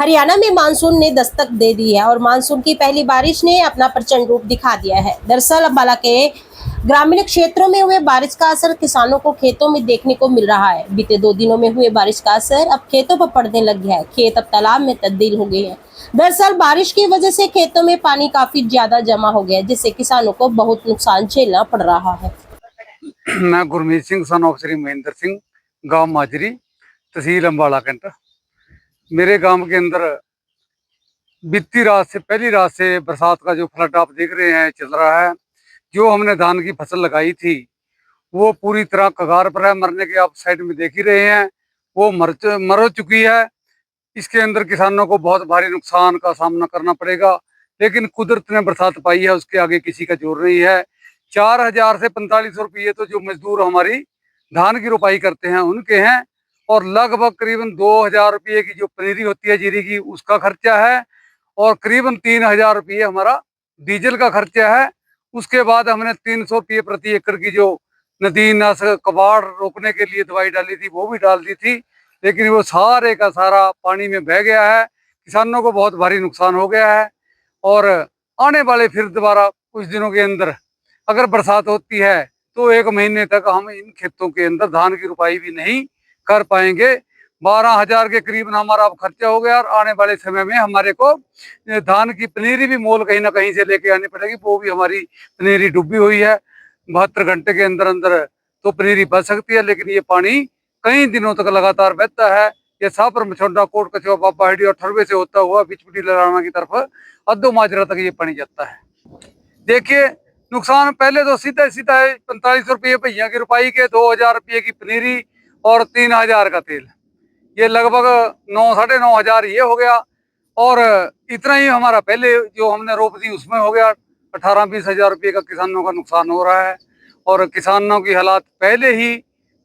हरियाणा में मानसून ने दस्तक दे दी है और मानसून की पहली बारिश ने अपना प्रचंड रूप दिखा दिया है। दरअसल अम्बाला के ग्रामीण क्षेत्रों में हुए बारिश का असर किसानों को खेतों में देखने को मिल रहा है। बीते 2 दिनों में हुए बारिश का असर अब खेतों पर पड़ने लग गया है। खेत अब तालाब में तब्दील हो गए हैं। दरअसल बारिश की वजह से खेतों में पानी काफी ज्यादा जमा हो गया है, जिससे किसानों को बहुत नुकसान झेलना पड़ रहा है। मैं गुरमीत सिंह सन ऑफ श्री महेंद्र सिंह, गांव माजरी, तहसील अम्बाला कैंट। मेरे गांव के अंदर बीती रात से, पहली रात से बरसात का जो फ्लड आप देख रहे हैं चल रहा है। जो हमने धान की फसल लगाई थी वो पूरी तरह कगार पर है मरने के। आप साइड में देख ही रहे हैं, वो मर चुकी है। इसके अंदर किसानों को बहुत भारी नुकसान का सामना करना पड़ेगा, लेकिन कुदरत ने बरसात पाई है, उसके आगे किसी का जोर नहीं है। 4,000 से 4500 रुपये तो जो मजदूर हमारी धान की रोपाई करते हैं उनके हैं, और लगभग करीबन 2,000 रुपये की जो पनीरी होती है जीरी की, उसका खर्चा है, और करीबन 3,000 रुपये हमारा डीजल का खर्चा है। उसके बाद हमने 300 रुपये प्रति एकड़ की जो नदी नाशक कबाड़ रोकने के लिए दवाई डाली थी वो भी डाल दी थी, लेकिन वो सारे का सारा पानी में बह गया है। किसानों को बहुत भारी नुकसान हो गया है, और आने वाले फिर दोबारा कुछ दिनों के अंदर अगर बरसात होती है तो 1 महीने तक हम इन खेतों के अंदर धान की रुपाई भी नहीं कर पाएंगे। 12,000 के करीब हमारा अब खर्चा हो गया, और आने वाले समय में हमारे को धान की पनीरी भी मोल कहीं ना कहीं से लेके आनी पड़ेगी। वो भी हमारी पनीरी डूबी हुई है। 72 घंटे के अंदर अंदर तो पनीरी बच सकती है, लेकिन ये पानी कई दिनों तक लगातार बहता है। ये सापर मछोडा कोट कछुआ बाबा हेडी और ठरवे से होता हुआ बिचपुटी लड़ाना की तरफ अद्दो माजरा तक ये पानी जाता है। देखिए नुकसान पहले तो सीधा सीधा है, 4500 रुपये भैया की रुपाई के, 2,000 रुपये की पनीरी और 3,000 का तेल, ये लगभग 9 साढ़े 9,000 ये हो गया। और इतना ही हमारा पहले जो हमने रोप दी उसमें हो गया। 18-20 हजार रुपये का किसानों का नुकसान हो रहा है, और किसानों की हालात पहले ही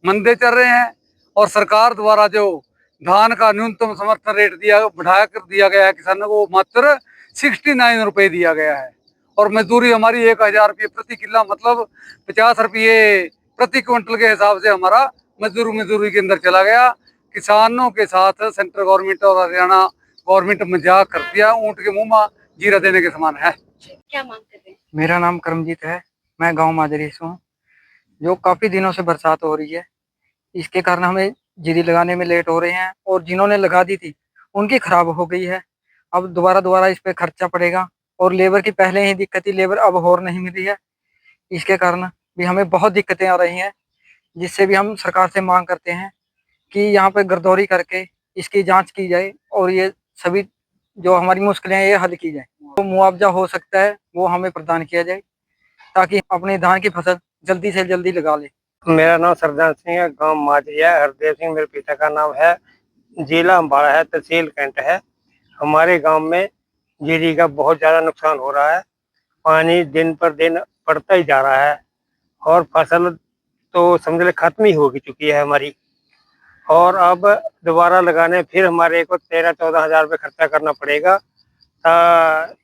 मंदे चल रहे हैं। और सरकार द्वारा जो धान का न्यूनतम समर्थन रेट बढ़ा कर दिया गया है किसानों को, मात्र 69 रुपये दिया गया है। और मजदूरी हमारी 1,000 रुपये प्रति किला, मतलब 50 रुपये प्रति क्विंटल के हिसाब से हमारा मजदूरी के अंदर चला गया। किसानों के साथ सेंट्रल गवर्नमेंट और हरियाणा गवर्नमेंट मजाक कर दिया, ऊंट के मुंह में जीरा देने के समान है। क्या मांग करते हैं? मेरा नाम करमजीत है, मैं गांव माजरी से हूँ। जो काफी दिनों से बरसात हो रही है, इसके कारण हमें जीरी लगाने में लेट हो रहे हैं, और जिन्होंने लगा दी थी उनकी खराब हो गई है। अब दोबारा दोबारा इस पे खर्चा पड़ेगा, और लेबर की पहले ही दिक्कत थी, लेबर अब और नहीं मिल रही है। इसके कारण भी हमें बहुत दिक्कतें आ रही हैं, जिससे भी हम सरकार से मांग करते हैं कि यहाँ पे गिरदौरी करके इसकी जांच की जाए, और ये सभी जो हमारी मुश्किलें हैं ये हल की जाए। तो मुआवजा हो सकता है वो हमें प्रदान किया जाए, ताकि अपने धान की फसल जल्दी से जल्दी लगा ले। मेरा नाम सरदार सिंह है, गांव माजरी है। हरदेव सिंह मेरे पिता का नाम है। जिला अम्बाला है, तहसील कैंट है। हमारे गांव में जीरी का बहुत ज्यादा नुकसान हो रहा है। पानी दिन पर दिन पड़ता ही जा रहा है, और फसल तो समझ ले खत्म ही हो चुकी है हमारी। और अब दोबारा लगाने फिर हमारे को 13-14 हजार रुपये खर्चा करना पड़ेगा।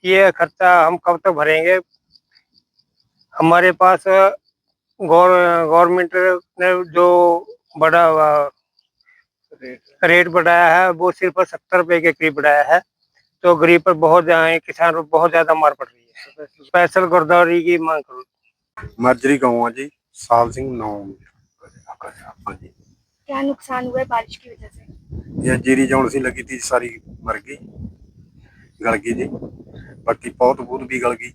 ये खर्चा हम कब तक भरेंगे? हमारे पास गवर्नमेंट ने जो बड़ा रेट बढ़ाया है वो सिर्फ 70 रुपए के करीब बढ़ाया है, तो गरीब पर बहुत किसान पर बहुत ज्यादा मार पड़ रही है। स्पेशल गिरदौरी की मांग करूँ। माजरी गाँव जी, साल सिंह 9। क्या नुकसान हुआ है बारिश की वजह से? यह जीरी जौन सी लगी थी सारी मर गई, गल गई जी। बाकी पौध बूध भी गल गई।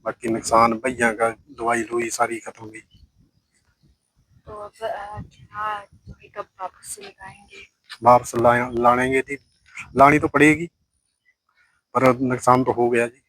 बाकी नुकसान भैया का दवाई लुई सारी खत्म हो गई। तो अब क्या कब वापस से लगाएंगे? वापस लाएंगे जी, लानी तो पड़ेगी, पर नुकसान तो हो गया जी।